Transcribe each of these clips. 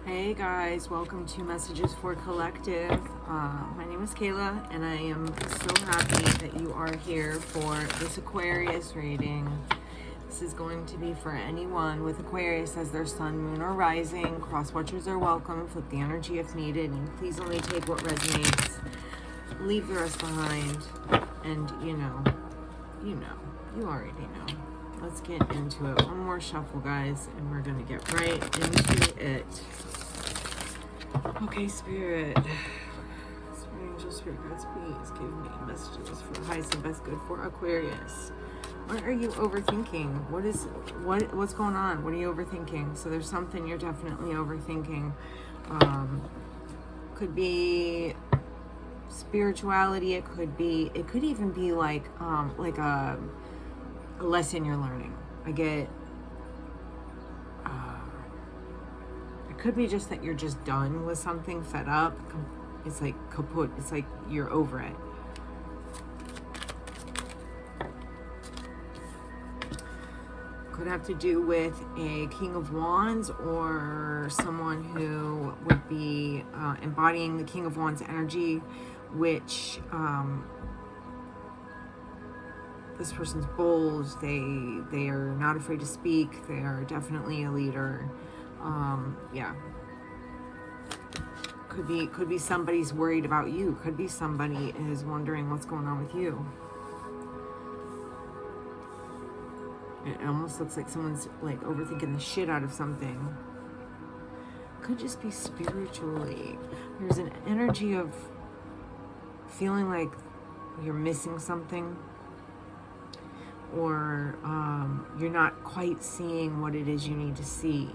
Hey guys, welcome to Messages for Collective. My name is Kayla, and I am so happy that you are here for this Aquarius reading. This is going to be for anyone with Aquarius as their sun, moon, or rising. Cross-watchers are welcome. Flip the energy if needed, and please only take what resonates. Leave the rest behind. And you already know. Let's get into it. One more shuffle, guys, and we're going to get right into it. Okay, Spirit, Angel, Spirit Guides, please give me messages for the highest and best good for Aquarius. What are you overthinking? What's going on? What are you overthinking? So there's something you're definitely overthinking. Could be spirituality. It could even be like a lesson you're learning. It could be just that you're just done with something, fed up. It's like kaput. It's like you're over it. Could have to do with a King of Wands or someone who would be embodying the King of Wands energy, which this person's bold. They are not afraid to speak. They are definitely a leader. Yeah. Could be somebody's worried about you. Could be somebody is wondering what's going on with you. It almost looks like someone's like overthinking the shit out of something. Could just be spiritually. There's an energy of feeling like you're missing something, or you're not quite seeing what it is you need to see.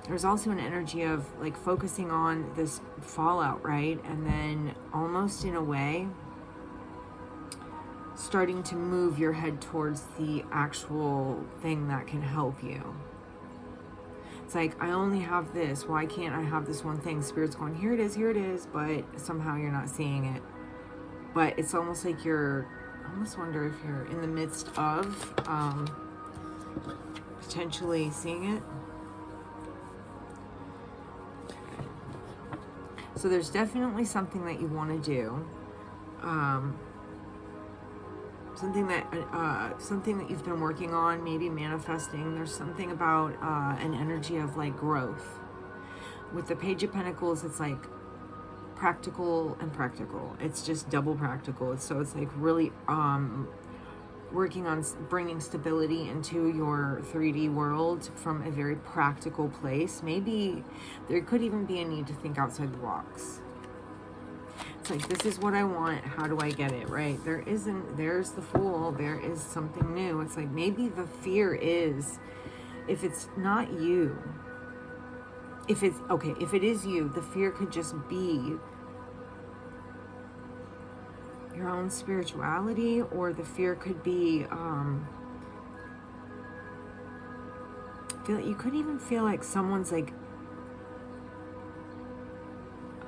There's also an energy of like focusing on this fallout, right? And then almost in a way, starting to move your head towards the actual thing that can help you. It's like, I only have this. Why can't I have this one thing? Spirit's going, here it is, but somehow you're not seeing it. But it's almost like I almost wonder if you're in the midst of potentially seeing it. So there's definitely something that you want to do, something that you've been working on, maybe manifesting. There's something about an energy of like growth. With the Page of Pentacles, it's like practical and practical. It's just double practical. So it's like really working on bringing stability into your 3D world from a very practical place. Maybe there could even be a need to think outside the box. It's like, this is what I want. How do I get it, right? There's the Fool. There is something new. It's like, maybe the fear is, if it's not you, if it is you, the fear could just be your own spirituality, or the fear could be you could even feel like someone's like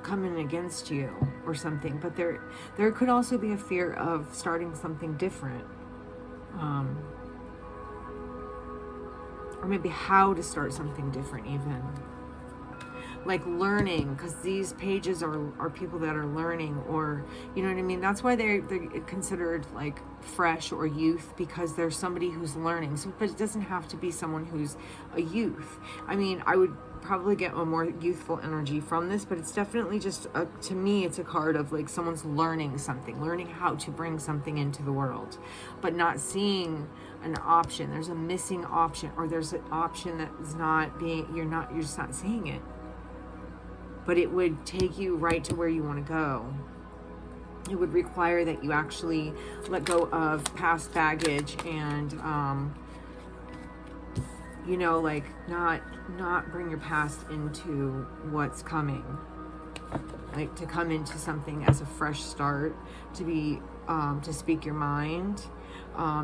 coming against you or something. But there could also be a fear of starting something different, or maybe how to start something different, even like learning, because these pages are people that are learning, or you know what I mean. That's why they're considered like fresh or youth, because there's somebody who's learning. So, but it doesn't have to be someone who's a youth. I mean, I would probably get a more youthful energy from this, but it's definitely just to me, it's a card of like someone's learning something, learning how to bring something into the world, but not seeing an option. There's a missing option, or there's an option that is not being, you're just not seeing it. But it would take you right to where you want to go. It would require that you actually let go of past baggage and, like not bring your past into what's coming. Like to come into something as a fresh start, to be, to speak your mind.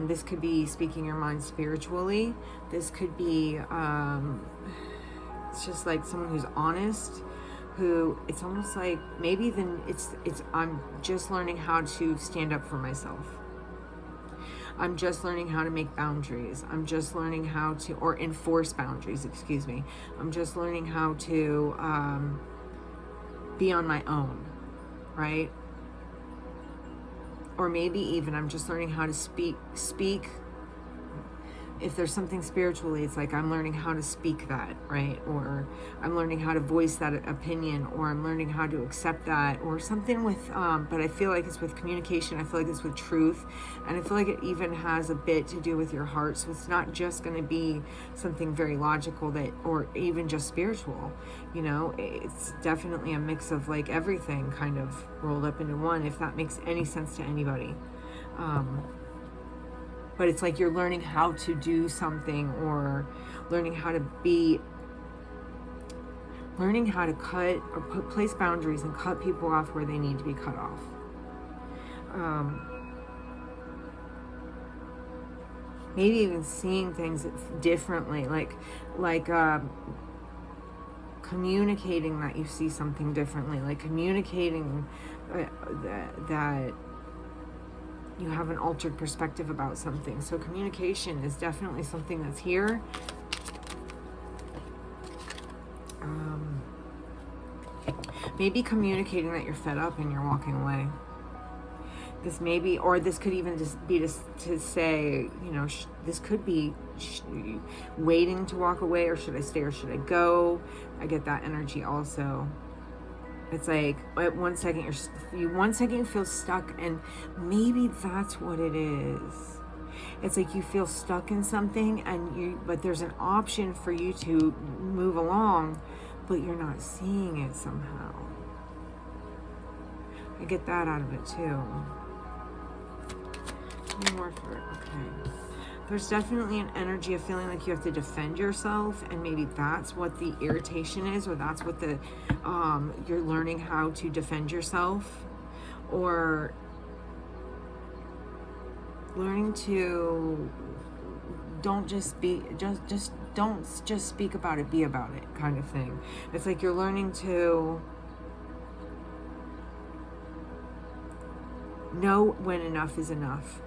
This could be speaking your mind spiritually. This could be, it's just like someone who's honest, who it's almost like maybe then it's I'm just learning how to stand up for myself. I'm just learning how to make boundaries. I'm just learning how to, or enforce boundaries, excuse me. I'm just learning how to be on my own, right? Or maybe even I'm just learning how to speak. If there's something spiritually, it's like I'm learning how to speak that, right? Or I'm learning how to voice that opinion, or I'm learning how to accept that, or something with, but I feel like it's with communication. I feel like it's with truth. And I feel like it even has a bit to do with your heart. So it's not just going to be something very logical that, or even just spiritual, you know, it's definitely a mix of like everything kind of rolled up into one, if that makes any sense to anybody. But it's like you're learning how to do something, or learning how to be, learning how to cut or place boundaries and cut people off where they need to be cut off. Maybe even seeing things differently, like communicating that you see something differently, like communicating that you have an altered perspective about something. So communication is definitely something that's here. Maybe communicating that you're fed up and you're walking away. This may be, or this could even just be to say, you know, this could be waiting to walk away, or should I stay or should I go? I get that energy also. It's like at one second you feel stuck, and maybe that's what it is. It's like you feel stuck in something, but there's an option for you to move along, but you're not seeing it somehow. I get that out of it too. More for it. Okay. There's definitely an energy of feeling like you have to defend yourself, and maybe that's what the irritation is, or that's what the you're learning how to defend yourself, or learning to don't just speak about it, be about it kind of thing. It's like you're learning to know when enough is enough.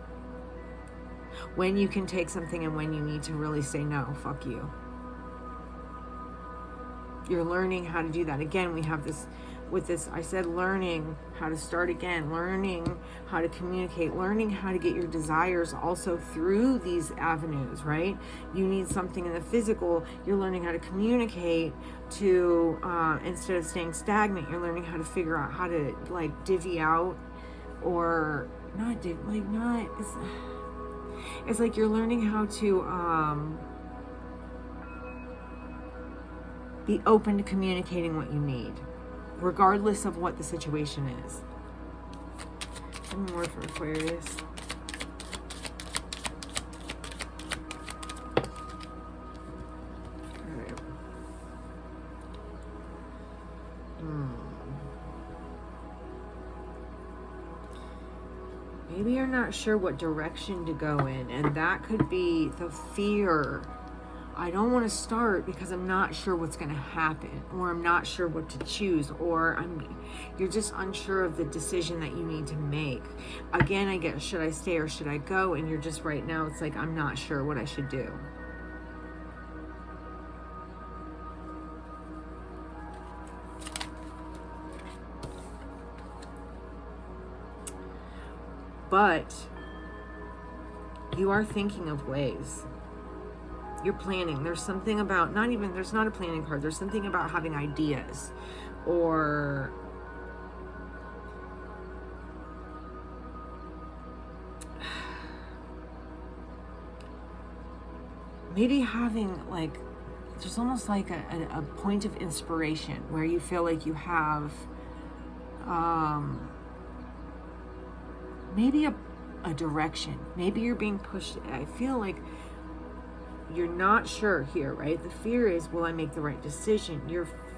When you can take something, and when you need to really say no, fuck you. You're learning how to do that. Again, we have this, with this, I said learning how to start again, learning how to communicate, learning how to get your desires also through these avenues, right? You need something in the physical, you're learning how to communicate to, instead of staying stagnant, you're learning how to figure out how to like divvy out, or it's like you're learning how to be open to communicating what you need, regardless of what the situation is. One more for Aquarius. All right. Maybe you're not sure what direction to go in, and that could be the fear. I don't want to start because I'm not sure what's going to happen, or I'm not sure what to choose, or you're just unsure of the decision that you need to make. Again, I get, should I stay or should I go? And you're just right now, it's like, I'm not sure what I should do. But you are thinking of ways. You're planning. There's something about, there's not a planning card. There's something about having ideas, or maybe having like, there's almost like a point of inspiration where you feel like you have maybe a direction. Maybe you're being pushed. I feel like you're not sure here, right? The fear is, will I make the right decision?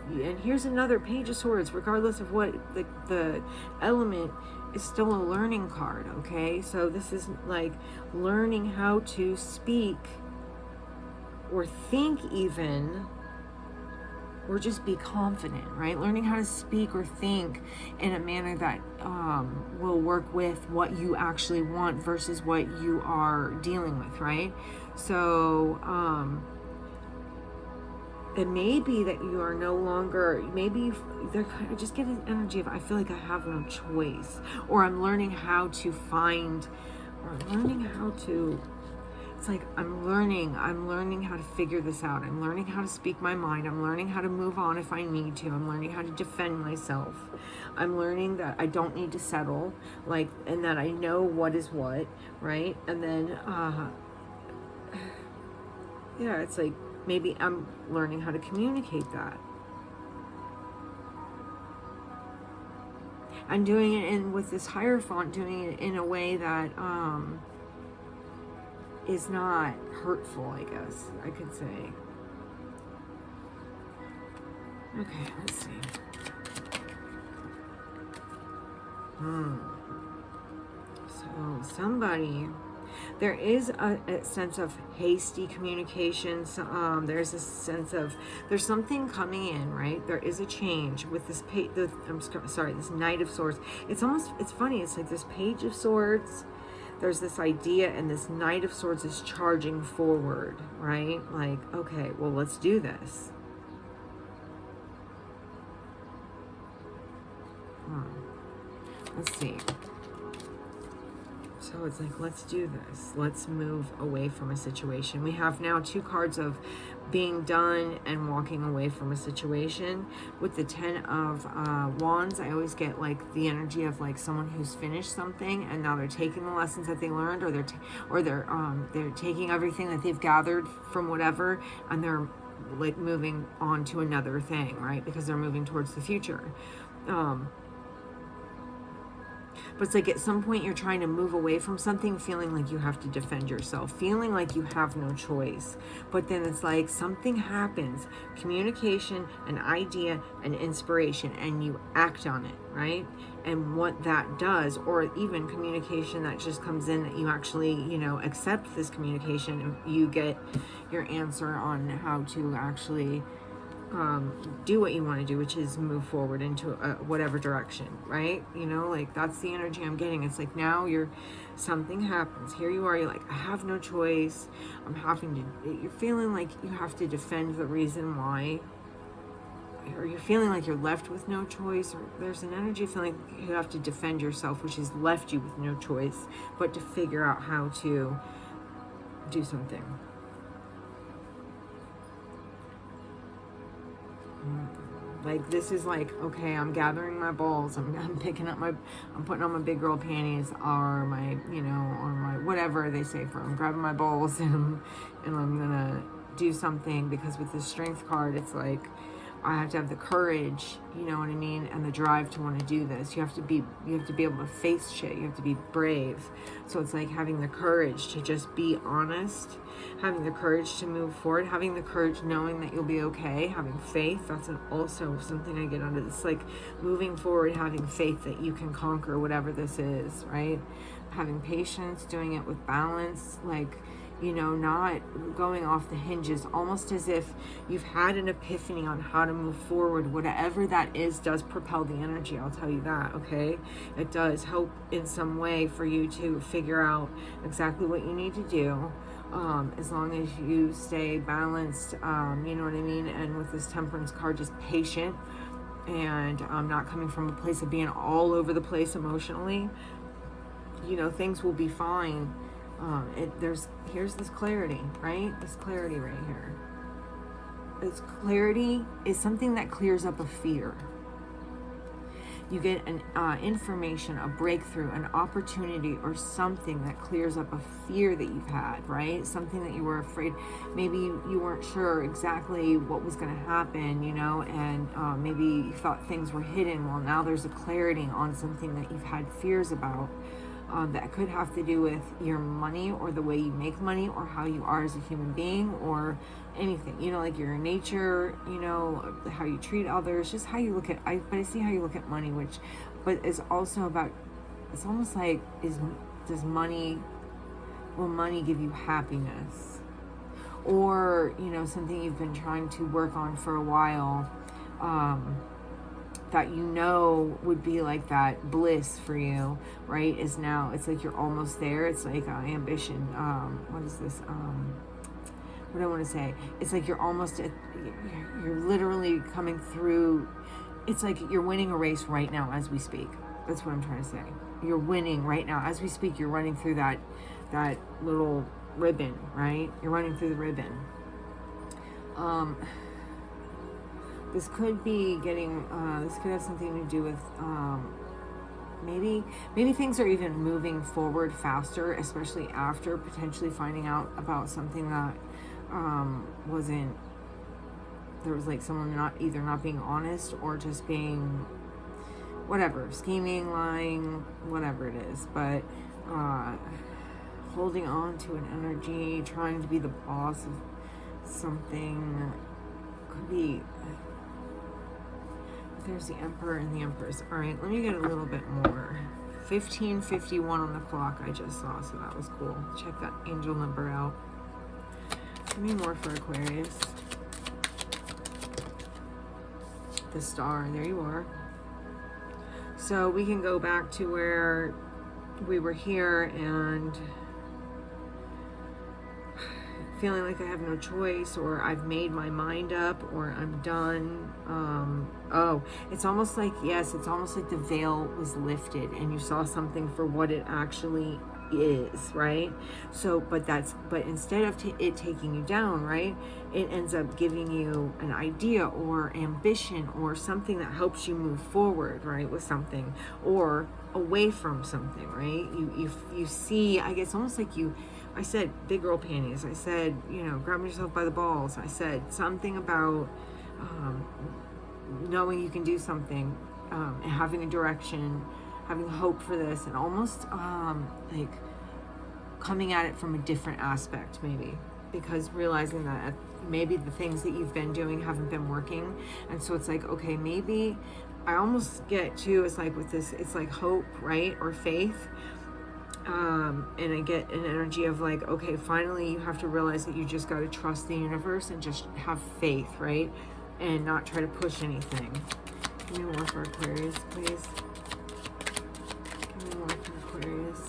And here's another Page of Swords. Regardless of what the element, is still a learning card, okay? So this is like learning how to speak or think even or just be confident, right? Learning how to speak or think in a manner that will work with what you actually want versus what you are dealing with, right? So it may be that you are no longer, maybe they're kind of just getting energy of, I feel like I have no choice, or I'm learning how to find, or I'm learning how to, it's like I'm learning how to figure this out. I'm learning how to speak my mind. I'm learning how to move on if I need to. I'm learning how to defend myself. I'm learning that I don't need to settle, like, and that I know what is what, right? And then, yeah, it's like maybe I'm learning how to communicate that. I'm doing it with this Hierophant, doing it in a way that, is not hurtful, I guess I could say. Okay, let's see. So somebody, there is a sense of hasty communications. There's a sense of, there's something coming in, right? There is a change with this this Knight of Swords. It's funny. It's like this Page of Swords. There's this idea, and this Knight of Swords is charging forward, right? Like, okay, well, let's do this. Let's see. So it's like, let's do this. Let's move away from a situation. We have now 2 cards of being done and walking away from a situation. With the 10 of Wands, I always get like the energy of like someone who's finished something and now they're taking the lessons that they learned, or they're taking everything that they've gathered from whatever, and they're like moving on to another thing, right? Because they're moving towards the future. But it's like at some point you're trying to move away from something, feeling like you have to defend yourself, feeling like you have no choice. But then it's like something happens, communication, an idea, an inspiration, and you act on it, right? And what that does, or even communication that just comes in, that you actually, accept this communication, and you get your answer on how to actually do what you want to do, which is move forward into whatever direction, right? Like that's the energy I'm getting. It's like now something happens. Here you are, you're like, I have no choice. You're feeling like you have to defend the reason why, or you're feeling like you're left with no choice, or there's an energy of feeling like you have to defend yourself, which has left you with no choice but to figure out how to do something. Like this is like, okay, I'm gathering my balls, I'm putting on my big girl panties, or my, or my whatever they say for, I'm grabbing my balls and I'm gonna do something, because with this Strength card, it's like I have to have the courage, you know what I mean, and the drive to want to do this. You have to be able to face shit. You have to be brave. So it's like having the courage to just be honest, having the courage to move forward, having the courage knowing that you'll be okay, having faith. That's also something I get under this, like moving forward, having faith that you can conquer whatever this is, right? Having patience, doing it with balance, like, not going off the hinges, almost as if you've had an epiphany on how to move forward. Whatever that is does propel the energy, I'll tell you that, okay? It does help in some way for you to figure out exactly what you need to do, as long as you stay balanced, you know what I mean? And with this Temperance card, just patient and not coming from a place of being all over the place emotionally. Things will be fine. Here's this clarity, right? This clarity right here. This clarity is something that clears up a fear. You get an information, a breakthrough, an opportunity, or something that clears up a fear that you've had, right? Something that you were afraid, maybe you weren't sure exactly what was going to happen, and maybe you thought things were hidden. Well, now there's a clarity on something that you've had fears about. That could have to do with your money, or the way you make money, or how you are as a human being, or anything, like your nature, how you treat others, just how you look at, but I see how you look at money, but it's also about, it's almost like, will money give you happiness? or, you know, something you've been trying to work on for a while, that you know would be like that bliss for you, right, is now, it's like you're almost there. It's like ambition, what is this, what do I want to say? It's like you're almost at, you're literally coming through. It's like you're winning a race right now as we speak. That's what I'm trying to say. You're winning right now as we speak. You're running through that little ribbon, right? You're running through the ribbon. This could be getting, this could have something to do with, maybe things are even moving forward faster, especially after potentially finding out about something that, wasn't, there was like someone either not being honest or just being, whatever, scheming, lying, whatever it is, but, holding on to an energy, trying to be the boss of something, could be. There's the Emperor and the Empress. All right, let me get a little bit more. 1551 on the clock I just saw, so that was cool. Check that angel number out. Give me more for Aquarius. The Star, there you are. So we can go back to where we were here and feeling like I have no choice, or I've made my mind up, or I'm done. Oh, it's almost like, yes, it's almost like the veil was lifted and you saw something for what it actually is, right? So, but instead of it taking you down, right, it ends up giving you an idea or ambition or something that helps you move forward, right, with something, or away from something, right? You see, I guess almost like I said big girl panties. I said, you know, grabbing yourself by the balls. I said something about knowing you can do something, and having a direction, having hope for this, and almost like coming at it from a different aspect, maybe, because realizing that maybe the things that you've been doing haven't been working. And so it's like, okay, maybe I almost get to, it's like with this, it's like hope, right, or faith. And I get an energy of like, okay, finally you have to realize that you just got to trust the universe and just have faith, right? And not try to push anything. Give me more for Aquarius, please. Give me more for Aquarius.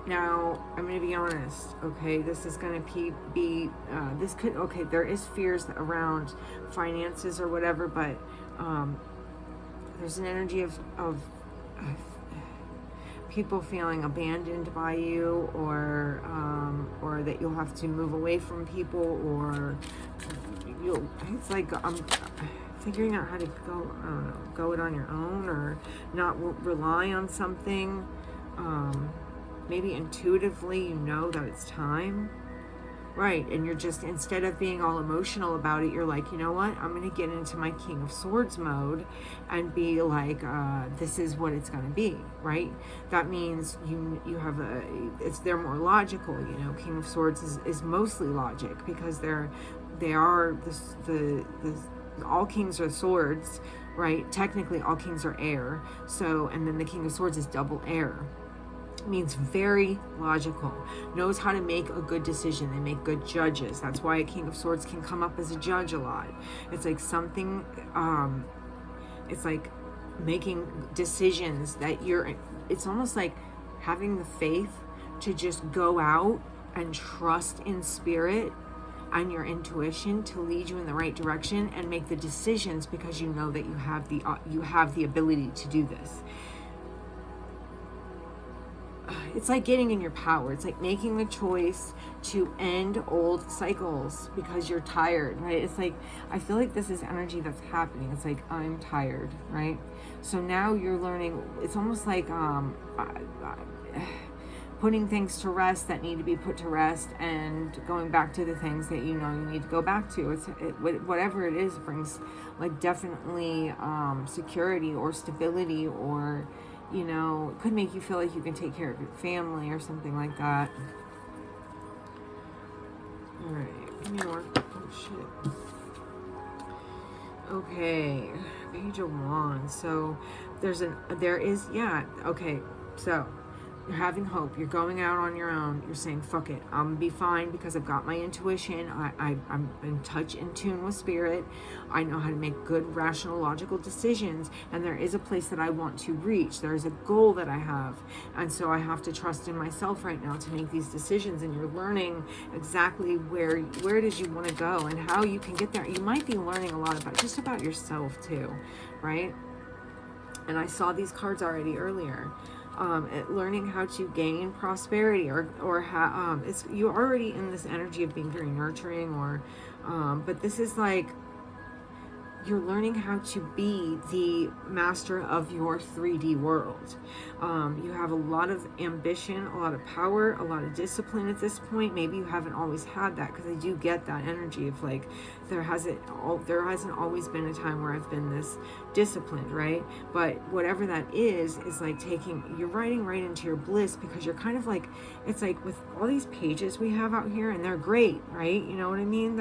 Now, I'm going to be honest, okay? This is going to be, this could, okay, there is fears around finances or whatever, but there's an energy of people feeling abandoned by you, or that you'll have to move away from people, or it's like I'm figuring out how to go, I don't know, go it on your own, or not rely on something. Maybe intuitively you know that it's time, right? And you're just, instead of being all emotional about it, you're like, you know what, I'm going to get into my King of Swords mode and be like, this is what it's going to be, right? That means you have they're more logical, you know. King of Swords is mostly logic, because they are all kings are swords, right? Technically all kings are air, so, and then the King of Swords is double air. Means very logical, knows how to make a good decision. They make good judges. That's why a King of Swords can come up as a judge a lot. It's like something, it's like making decisions that it's almost like having the faith to just go out and trust in spirit and your intuition to lead you in the right direction and make the decisions, because you know that you have the ability to do this. It's like getting in your power. It's like making the choice to end old cycles because you're tired, right? It's like, I feel like this is energy that's happening. It's like, I'm tired, right? So now you're learning, it's almost like putting things to rest that need to be put to rest, and going back to the things that you know you need to go back to. Whatever it is, brings like definitely security or stability, or, you know, it could make you feel like you can take care of your family or something like that. All right, give me more. Oh, shit. Okay, Page of Wands. So there is, yeah, okay, so You're having hope. You're going out on your own. You're saying, fuck it. I'm going to be fine because I've got my intuition. I'm in touch, in tune with spirit. I know how to make good, rational, logical decisions. And there is a place that I want to reach. There is a goal that I have. And so I have to trust in myself right now to make these decisions. And you're learning exactly where it is you want to go and how you can get there. You might be learning a lot about yourself too, right? And I saw these cards already earlier. Learning how to gain prosperity, or it's, you're already in this energy of being very nurturing, or but this is like you're learning how to be the master of your 3D world. You have a lot of ambition, a lot of power, a lot of discipline at this point. Maybe you haven't always had that, because I do get that energy of like there hasn't always been a time where I've been this disciplined, right? But whatever that is like you're writing right into your bliss, because you're kind of like, it's like with all these pages we have out here, and they're great, right? You know what I mean?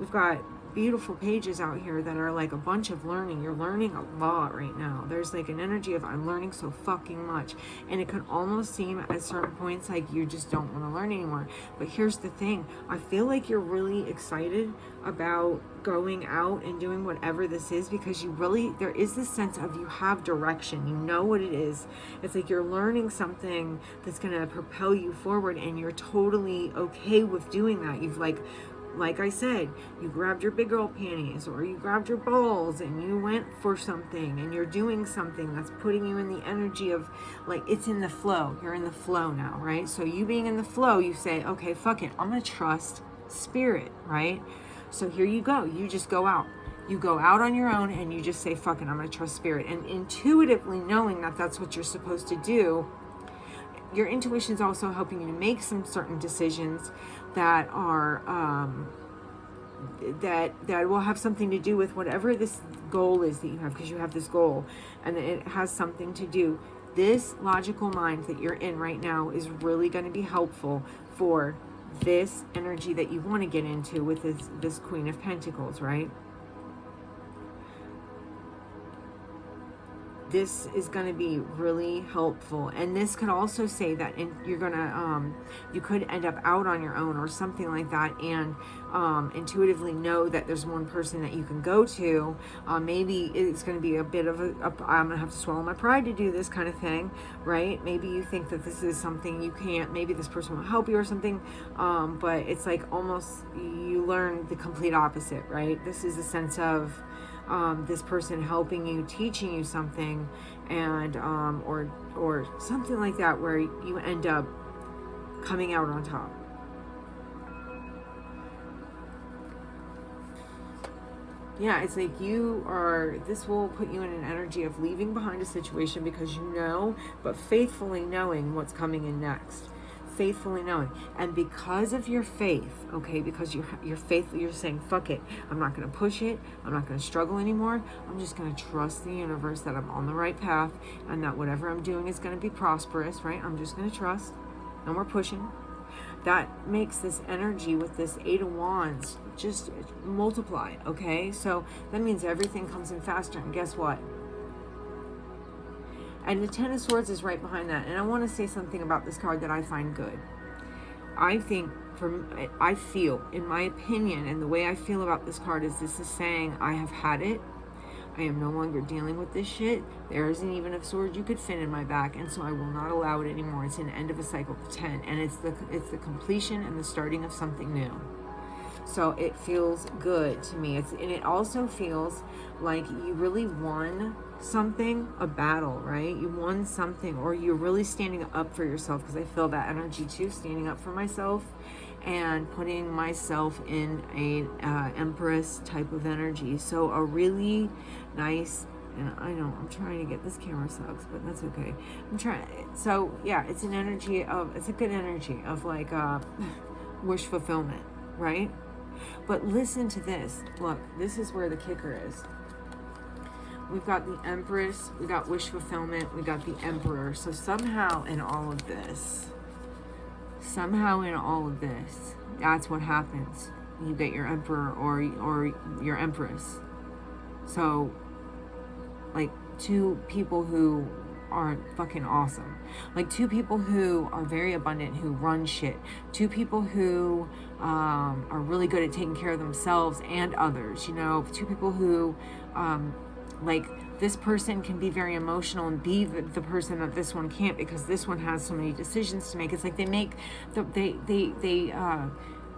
We've got beautiful pages out here that are like a bunch of learning. You're learning a lot right now. There's like an energy of I'm learning so fucking much, and it can almost seem at certain points like you just don't want to learn anymore. But here's the thing, I feel like you're really excited about going out and doing whatever this is, because there is this sense of you have direction, you know what it is. It's like you're learning something that's going to propel you forward, and you're totally okay with doing that. You've like I said, you grabbed your big girl panties, or you grabbed your balls and you went for something, and you're doing something that's putting you in the energy of like, it's in the flow. You're in the flow now, right? So you being in the flow, you say, okay, fuck it, I'm going to trust spirit, right? So here you go. You just go out. You go out on your own and you just say, fuck it, I'm going to trust spirit. And intuitively knowing that that's what you're supposed to do, your intuition is also helping you to make some certain decisions that are that will have something to do with whatever this goal is that you have, because you have this goal and it has something to do. This logical mind that you're in right now is really going to be helpful for this energy that you want to get into with this Queen of Pentacles, right? This is going to be really helpful. And this could also say that you're going to, you could end up out on your own or something like that, and intuitively know that there's one person that you can go to. Maybe it's going to be a bit of I'm going to have to swallow my pride to do this kind of thing, right? Maybe you think that this is something you can't, maybe this person will help you or something, but it's like almost you learn the complete opposite, right? This is a sense of this person helping you, teaching you something, and or something like that, where you end up coming out on top. Yeah, it's like this will put you in an energy of leaving behind a situation because you know, but faithfully knowing what's coming in next. Faithfully knowing, and because of your faith, okay, because you're faithful, you're saying, fuck it, I'm not going to push it, I'm not going to struggle anymore, I'm just going to trust the universe that I'm on the right path, and that whatever I'm doing is going to be prosperous, right? I'm just going to trust, no more pushing. That makes this energy with this Eight of Wands just multiply, okay? So that means everything comes in faster, and guess what? And the Ten of Swords is right behind that. And I want to say something about this card that I find good. I feel, in my opinion, and the way I feel about this card is this is saying, I have had it. I am no longer dealing with this shit. There isn't even a sword you could fit in my back, and so I will not allow it anymore. It's an end of a cycle of 10, and it's the completion and the starting of something new. So it feels good to me. And it also feels like you really won something, a battle, right? You won something, or you're really standing up for yourself, because I feel that energy too, standing up for myself and putting myself in a Empress type of energy. So a really nice, and I know I'm trying to get, this camera sucks, but that's okay. I'm trying. So yeah, it's a good energy of like wish fulfillment, right? But listen to this. Look, this is where the kicker is. We've got the Empress, we got wish fulfillment, we got the Emperor. So somehow in all of this, that's what happens. You get your Emperor or your Empress. So like two people who are fucking awesome. Like, two people who are very abundant, who run shit. Two people who are really good at taking care of themselves and others, you know. Two people who, like, this person can be very emotional and be the person that this one can't, because this one has so many decisions to make. It's like they make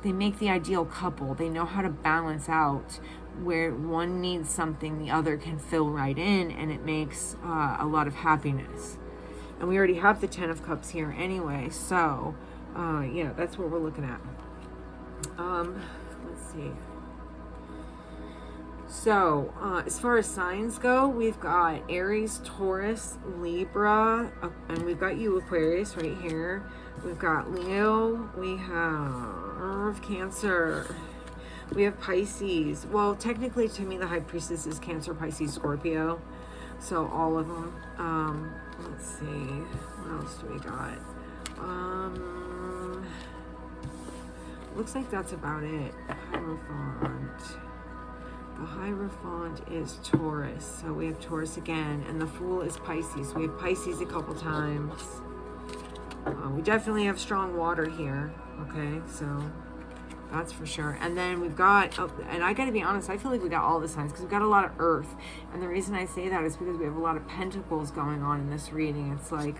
they make the ideal couple. They know how to balance out where one needs something, the other can fill right in, and it makes a lot of happiness. And we already have the 10 of Cups here anyway, so yeah, that's what we're looking at. Let's see. So, as far as signs go, we've got Aries, Taurus, Libra, and we've got you, Aquarius, right here. We've got Leo, we have Cancer, we have Pisces. Well, technically, to me, the High Priestess is Cancer, Pisces, Scorpio. So, all of them. Let's see. What else do we got? Looks like that's about it. Hierophant. The Hierophant is Taurus. So we have Taurus again. And the Fool is Pisces. We have Pisces a couple times. We definitely have strong water here. Okay, so that's for sure. And then we've got, and I got to be honest, I feel like we got all the signs because we've got a lot of Earth. And the reason I say that is because we have a lot of Pentacles going on in this reading. It's like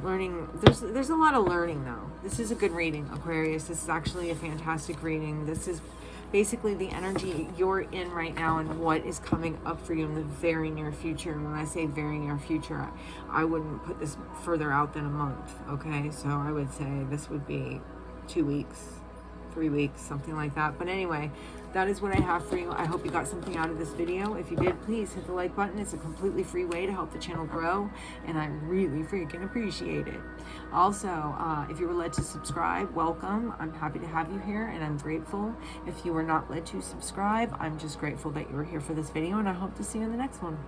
learning. There's a lot of learning, though. This is a good reading, Aquarius. This is actually a fantastic reading. This is basically the energy you're in right now and what is coming up for you in the very near future. And when I say very near future, I wouldn't put this further out than a month, okay? So I would say this would be 2 weeks, 3 weeks, something like that. But anyway, that is what I have for you. I hope you got something out of this video. If you did, please hit the like button. It's a completely free way to help the channel grow, and I really freaking appreciate it. Also, if you were led to subscribe, welcome. I'm happy to have you here, and I'm grateful. If you were not led to subscribe, I'm just grateful that you were here for this video, and I hope to see you in the next one.